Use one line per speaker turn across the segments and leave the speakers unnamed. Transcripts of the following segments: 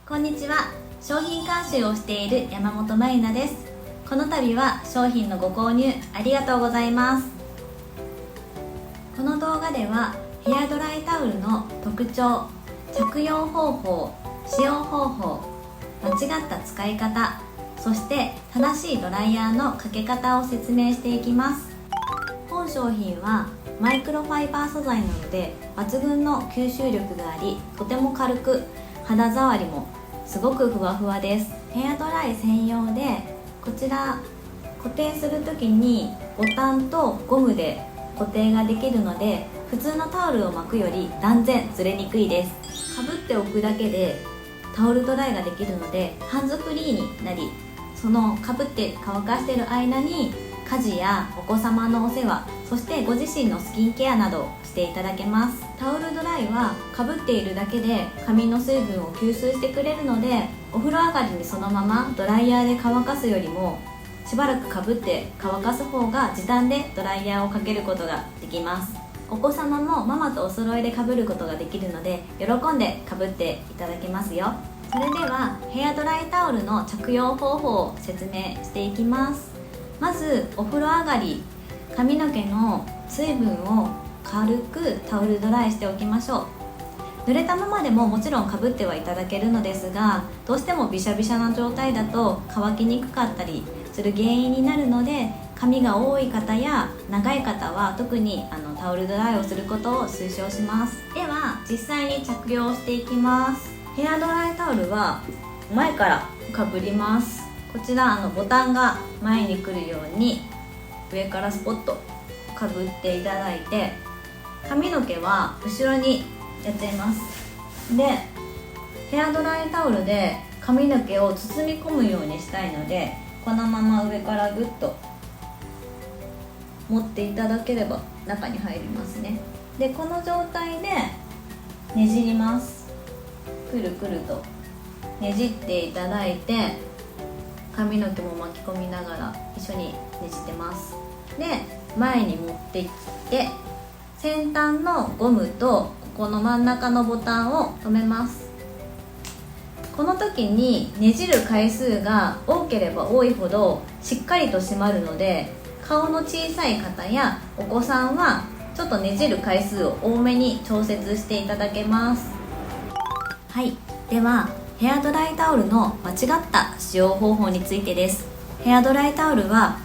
こんにちは。商品監修をしている山本まゆなです。この度は商品のご購入ありがとうございます。この動画ではヘアドライタオルの特徴、着用方法、使用方法、間違った使い方、そして正しいドライヤーのかけ方を説明していきます。本商品はマイクロファイバー素材なので抜群の吸収力があり、とても軽く、肌触りもすごくふわふわです。ヘアドライ専用で、こちら固定する時にボタンとゴムで固定ができるので、普通のタオルを巻くより断然ずれにくいです。かぶっておくだけでタオルドライができるのでハンズフリーになり、そのかぶって乾かしている間に家事やお子様のお世話、そしてご自身のスキンケアなどをしていただけます。タオルドライはかぶっているだけで髪の水分を吸収してくれるので、お風呂上がりにそのままドライヤーで乾かすよりもしばらくかぶって乾かす方が時短でドライヤーをかけることができます。お子様もママとお揃いでかぶることができるので、喜んでかぶっていただけますよ。それではヘアドライタオルの着用方法を説明していきます。まずお風呂上がり、髪の毛の水分を軽くタオルドライしておきましょう。濡れたままでももちろんかぶってはいただけるのですが、どうしてもビシャビシャな状態だと乾きにくかったりする原因になるので、髪が多い方や長い方は特にタオルドライをすることを推奨します。では実際に着用していきます。ヘアドライタオルは前からかぶります。こちらボタンが前に来るように上からスポッとかぶっていただいて、髪の毛は後ろにやっちゃいます。でヘアドライタオルで髪の毛を包み込むようにしたいので、このまま上からグッと持っていただければ中に入りますね。でこの状態でねじります。くるくるとねじっていただいて、髪の毛も巻き込みながら一緒にねじってます。で前に持っていって、先端のゴムとここの真ん中のボタンを止めます。この時にねじる回数が多ければ多いほどしっかりと締まるので、顔の小さい方やお子さんはちょっとねじる回数を多めに調節していただけます。はい、ではヘアドライタオルの間違った使用方法についてです。ヘアドライタオルは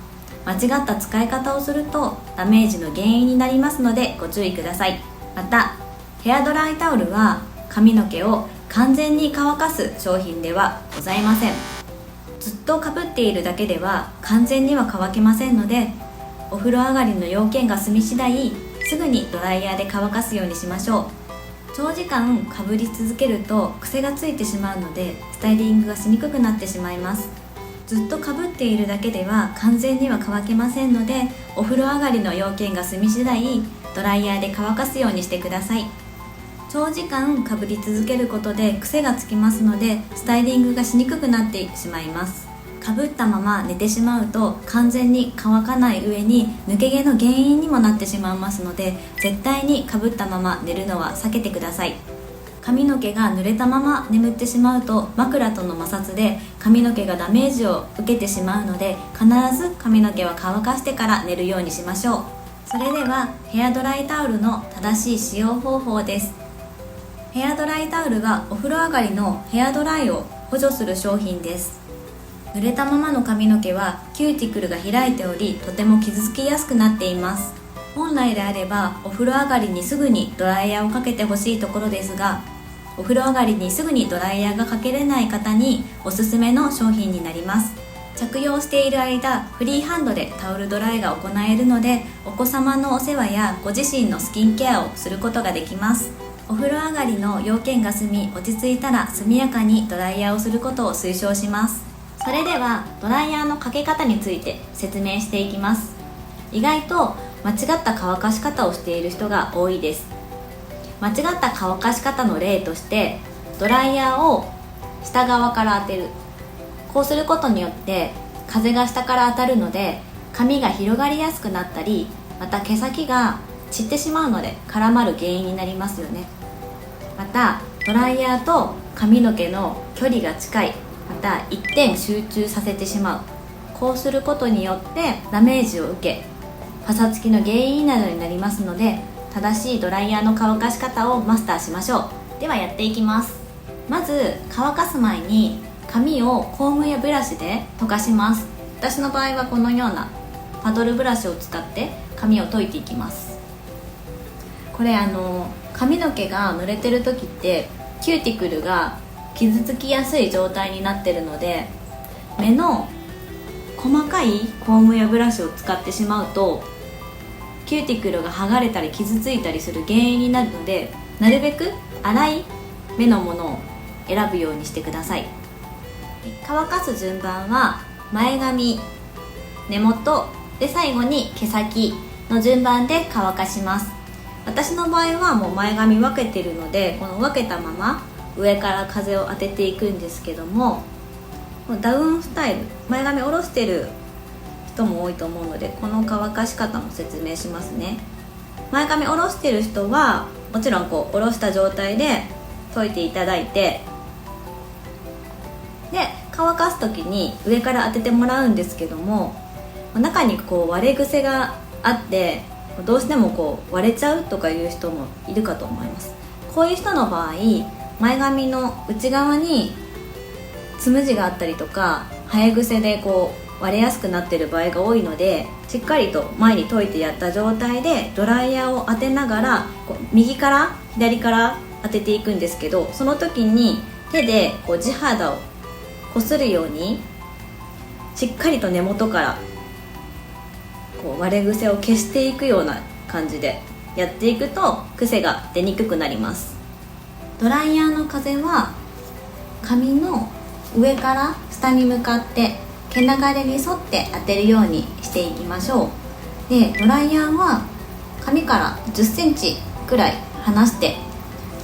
間違った使い方をするとダメージの原因になりますのでご注意ください。またヘアドライタオルは髪の毛を完全に乾かす商品ではございません。ずっとかぶっているだけでは完全には乾けませんので、お風呂上がりの要件が済み次第すぐにドライヤーで乾かすようにしましょう。長時間かぶり続けると癖がついてしまうので、スタイリングがしにくくなってしまいます。ずっとかぶっているだけでは完全には乾けませんので、お風呂上がりの要件が済み次第ドライヤーで乾かすようにしてください。長時間かぶり続けることで癖がつきますので、スタイリングがしにくくなってしまいます。かぶったまま寝てしまうと完全に乾かない上に抜け毛の原因にもなってしまいますので、絶対にかぶったまま寝るのは避けてください。髪の毛が濡れたまま眠ってしまうと枕との摩擦で髪の毛がダメージを受けてしまうので、必ず髪の毛は乾かしてから寝るようにしましょう。それではヘアドライタオルの正しい使用方法です。ヘアドライタオルはお風呂上がりのヘアドライを補助する商品です。濡れたままの髪の毛はキューティクルが開いており、とても傷つきやすくなっています。本来であればお風呂上がりにすぐにドライヤーをかけてほしいところですが、お風呂上がりにすぐにドライヤーがかけれない方におすすめの商品になります。着用している間フリーハンドでタオルドライが行えるので、お子様のお世話やご自身のスキンケアをすることができます。お風呂上がりの要件が済み落ち着いたら速やかにドライヤーをすることを推奨します。それではドライヤーのかけ方について説明していきます。意外と間違った乾かし方をしている人が多いです。間違った乾かし方の例として、ドライヤーを下側から当てる。こうすることによって風が下から当たるので髪が広がりやすくなったり、また毛先が散ってしまうので絡まる原因になりますよね。またドライヤーと髪の毛の距離が近い、また一点集中させてしまう。こうすることによってダメージを受け、パサつきの原因などになりますので、正しいドライヤーの乾かし方をマスターしましょう。ではやっていきます。まず乾かす前に髪をコームやブラシで溶かします。私の場合はこのようなパドルブラシを使って髪を溶いていきます。これ髪の毛が濡れてる時ってキューティクルが傷つきやすい状態になってるので、目の細かいコームやブラシを使ってしまうとキューティクルが剥がれたり傷ついたりする原因になるので、なるべく粗い目のものを選ぶようにしてください。乾かす順番は前髪、根元で最後に毛先の順番で乾かします。私の場合はもう前髪分けてるので、この分けたまま上から風を当てていくんですけども、ダウンスタイル、前髪下ろしてる人も多いと思うので、この乾かし方も説明しますね。前髪下ろしてる人はもちろん下ろした状態で溶いていただいて、で乾かす時に上から当ててもらうんですけども、中に割れ癖があってどうしても割れちゃうとかいう人もいるかと思います。こういう人の場合、前髪の内側につむじがあったりとか生え癖で割れやすくなっている場合が多いので、しっかりと前に溶いてやった状態でドライヤーを当てながら右から左から当てていくんですけど、その時に手で地肌をこするようにしっかりと根元から割れ癖を消していくような感じでやっていくと癖が出にくくなります。ドライヤーの風は髪の上から下に向かって毛流れに沿って当てるようにしていきましょう。でドライヤーは髪から10センチくらい離して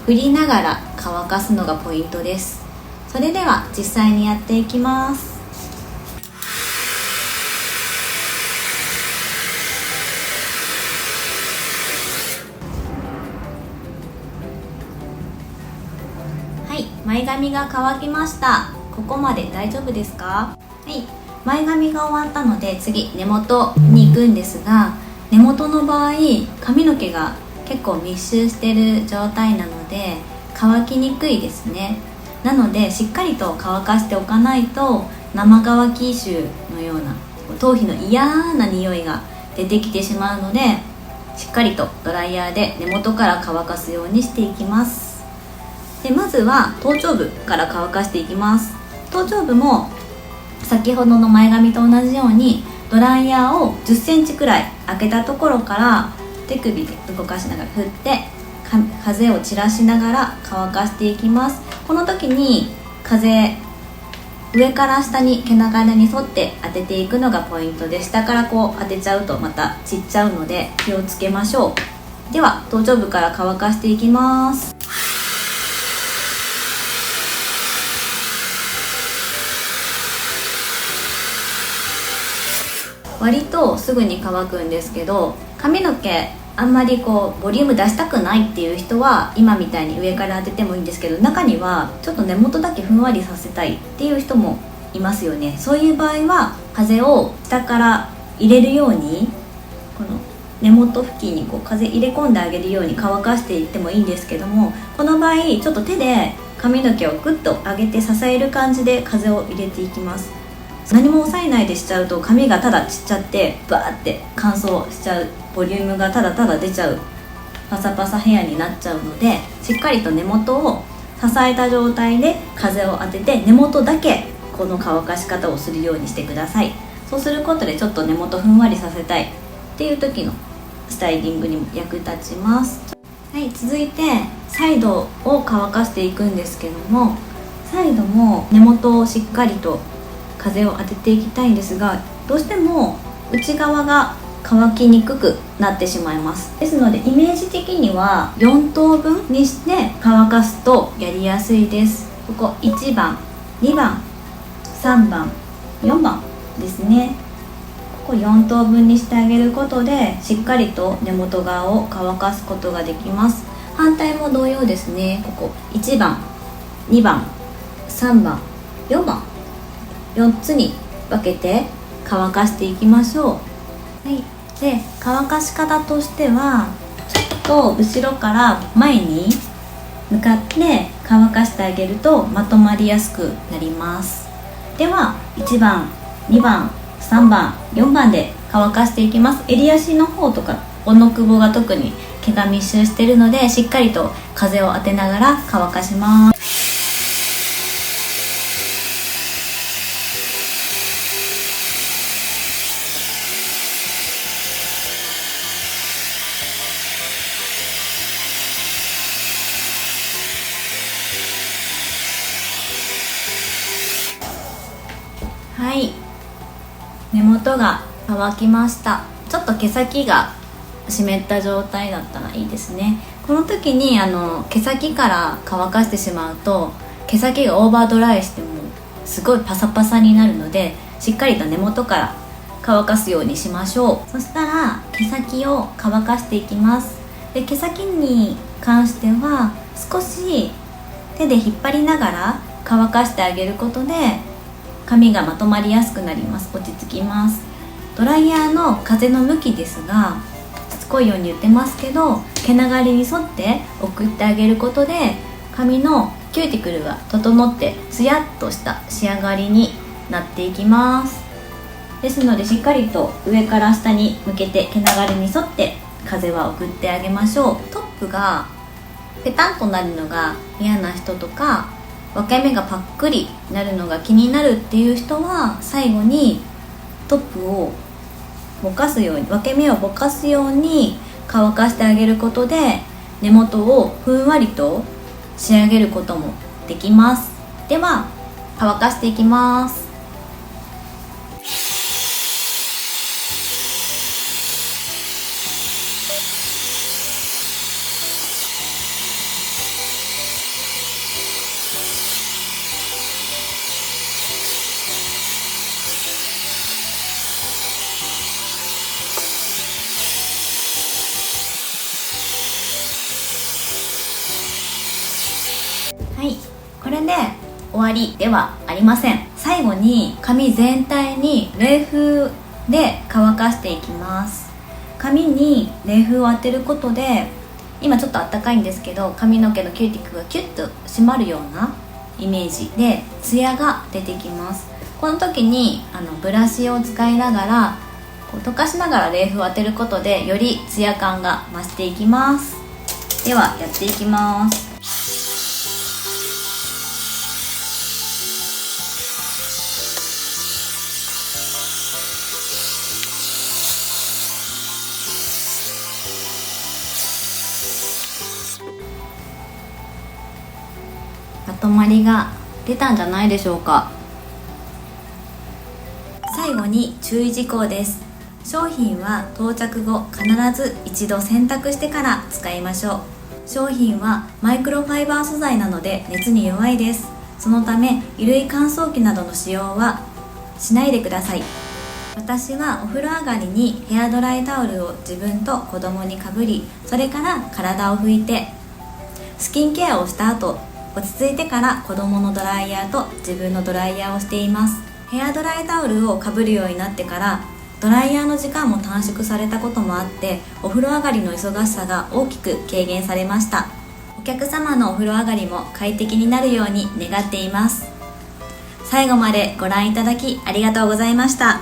振りながら乾かすのがポイントです。それでは実際にやっていきます。はい、前髪が乾きました。ここまで大丈夫ですか？はい、前髪が終わったので次根元に行くんですが、根元の場合髪の毛が結構密集している状態なので乾きにくいですね。なのでしっかりと乾かしておかないと生乾き臭のような頭皮の嫌な匂いが出てきてしまうので、しっかりとドライヤーで根元から乾かすようにしていきます。でまずは頭頂部から乾かしていきます。頭頂部も先ほどの前髪と同じようにドライヤーを10センチくらい開けたところから手首で動かしながら振って風を散らしながら乾かしていきます。この時に上から下に毛流れに沿って当てていくのがポイントで、下から当てちゃうとまた散っちゃうので気をつけましょう。では頭頂部から乾かしていきます。割とすぐに乾くんですけど、髪の毛あんまりボリューム出したくないっていう人は今みたいに上から当ててもいいんですけど、中にはちょっと根元だけふんわりさせたいっていう人もいますよね。そういう場合は風を下から入れるようにこの根元付近に風入れ込んであげるように乾かしていってもいいんですけども、この場合ちょっと手で髪の毛をグッと上げて支える感じで風を入れていきます。何も押さえないでしちゃうと髪がただ散っちゃってバーって乾燥しちゃう、ボリュームがただただ出ちゃうパサパサヘアになっちゃうので、しっかりと根元を支えた状態で風を当てて根元だけこの乾かし方をするようにしてください。そうすることでちょっと根元ふんわりさせたいっていう時のスタイリングにも役立ちます。はい、続いてサイドを乾かしていくんですけども、サイドも根元をしっかりと風を当てていきたいんですが、どうしても内側が乾きにくくなってしまいます。ですのでイメージ的には4等分にして乾かすとやりやすいです。ここ1番、2番、3番、4番ですね。ここ4等分にしてあげることでしっかりと根元側を乾かすことができます。反対も同様ですね。ここ1番、2番、3番、4番、4つに分けて乾かしていきましょう。はい、で乾かし方としては、ちょっと後ろから前に向かって乾かしてあげるとまとまりやすくなります。では1番、2番、3番、4番で乾かしていきます。襟足の方とかおのくぼが特に毛が密集しているので、しっかりと風を当てながら乾かします。はい、根元が乾きました。ちょっと毛先が湿った状態だったらいいですね。この時に毛先から乾かしてしまうと、毛先がオーバードライしてもすごいパサパサになるので、しっかりと根元から乾かすようにしましょう。そしたら毛先を乾かしていきます。で毛先に関しては少し手で引っ張りながら乾かしてあげることで髪がまとまりやすくなります。落ち着きます。ドライヤーの風の向きですが、しつこいように言ってますけど、毛流れに沿って送ってあげることで髪のキューティクルが整ってツヤっとした仕上がりになっていきます。ですのでしっかりと上から下に向けて毛流れに沿って風は送ってあげましょう。トップがペタンとなるのが嫌な人とか、分け目がパックリなるのが気になるっていう人は、最後にトップをぼかすように、分け目をぼかすように乾かしてあげることで根元をふんわりと仕上げることもできます。では乾かしていきます。はい、これで終わりではありません。最後に髪全体に冷風で乾かしていきます。髪に冷風を当てることで、今ちょっとあったかいんですけど、髪の毛のキューティクルがキュッと締まるようなイメージでツヤが出てきます。この時にブラシを使いながらこう溶かしながら冷風を当てることで、よりツヤ感が増していきます。ではやっていきます。まとまりが出たんじゃないでしょうか。最後に注意事項です。商品は到着後必ず一度洗濯してから使いましょう。商品はマイクロファイバー素材なので熱に弱いです。そのため衣類乾燥機などの使用はしないでください。私はお風呂上がりにヘアドライタオルを自分と子供にかぶり、それから体を拭いてスキンケアをした後、落ち着いてから子供のドライヤーと自分のドライヤーをしています。ヘアドライタオルをかぶるようになってからドライヤーの時間も短縮されたこともあって、お風呂上がりの忙しさが大きく軽減されました。お客様のお風呂上がりも快適になるように願っています。最後までご覧いただきありがとうございました。